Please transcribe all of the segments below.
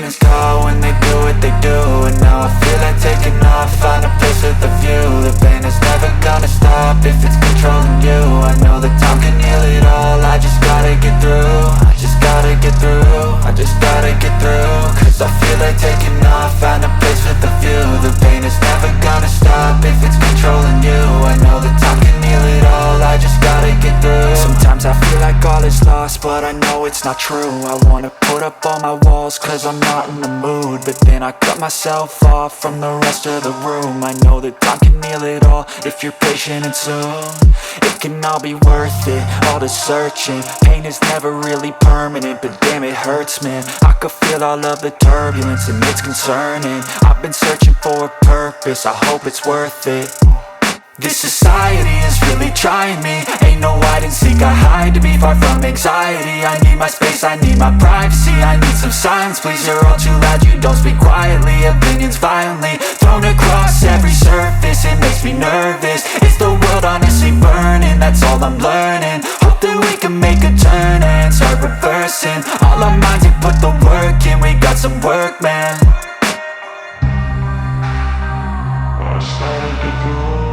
demons call when they do what they do. And now I feel like taking off, find a place with a view. The pain is never gonna stop if it's controlling you. I know that time can heal it all, I just gotta get through. I just gotta get through, I just gotta get through. Cause I feel like taking off, find a place with a view. The pain is never gonna stop if it's controlling you. I know that time can heal it all, I just gotta get through. Sometimes I feel like all is lost, but I know it's not true. I wanna put up all my walls cause I'm not in the mood, but then I cut myself off from the rest of the room. I know that time can heal it all if you're patient and soon. It can all be worth it, all the searching. Pain is never really permanent, but damn it hurts, man. I could feel all of the turbulence and it's concerning. I've been searching for a purpose, I hope it's worth it. This society is really trying me. Ain't no hide and seek, I hide to be far from anxiety. I need my space, I need my privacy. I need some silence, please, you're all too loud. You don't speak quietly, opinions violently thrown across every surface. It makes me nervous, it's the world honestly burning. That's all I'm learning, hope that we can make a turn and start reversing. All our minds, we put the work in, we got some work, man. I started to go.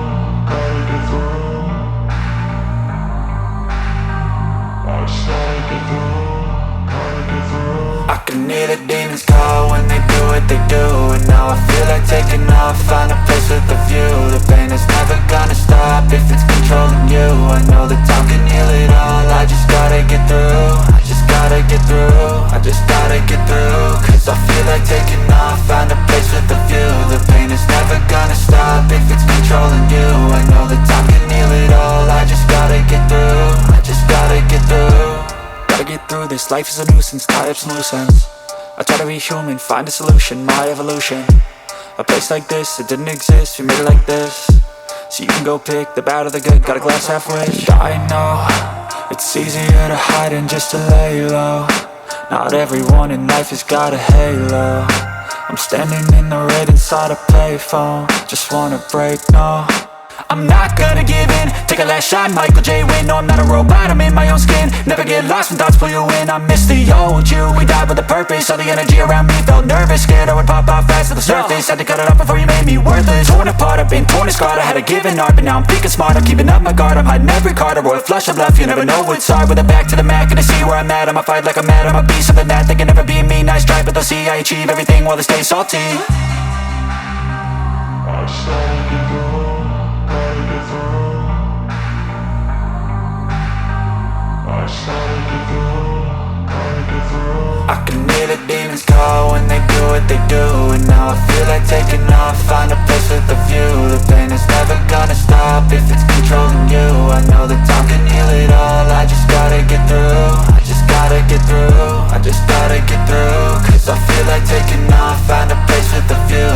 I can hear the demons call when they do what they do. And now I feel like taking off, find a place with a view. The pain is never gonna stop if it's controlling you. I know that time can heal it all, I just gotta get through. I just gotta get through, I just gotta get through. Cause I feel like taking off, find a place with a view. The pain is never gonna stop if it's controlling you. I know that time can heal it all, I just gotta get through. I just gotta get through. Gotta get through this, life is a nuisance, tie up some loose ends. I try to be human, find a solution, my evolution. A place like this, it didn't exist, we made it like this. So you can go pick the bad or the good, got a glass halfway. I know, it's easier to hide than just to lay low. Not everyone in life has got a halo. I'm standing in the red inside a payphone, just wanna break, no. I'm not gonna give in, take a last shot, Michael J. Win. No, I'm not a robot, I'm in my own skin. Never get lost when thoughts pull you in. I miss the old you, we died with a purpose. All the energy around me felt nervous, scared I would pop off fast to the surface. Had to cut it off before you made me worthless. Torn apart, I've been torn and scarred. I had a given art, but now I'm thinking smart. I'm keeping up my guard, I'm hiding every card. A royal flush of love, you never know what's hard. With a back to the mat, gonna see where I'm at. I'ma fight like I'm mad, I'ma be something that they can never be me. Nice try, but they'll see I achieve everything while they stay salty. I started to go. I can hear the demons call when they do what they do. And now I feel like taking off, find a place with a view. The pain is never gonna stop if it's controlling you. I know that time can heal it all, I just gotta get through. I just gotta get through, I just gotta get through. Cause I feel like taking off, find a place with a view.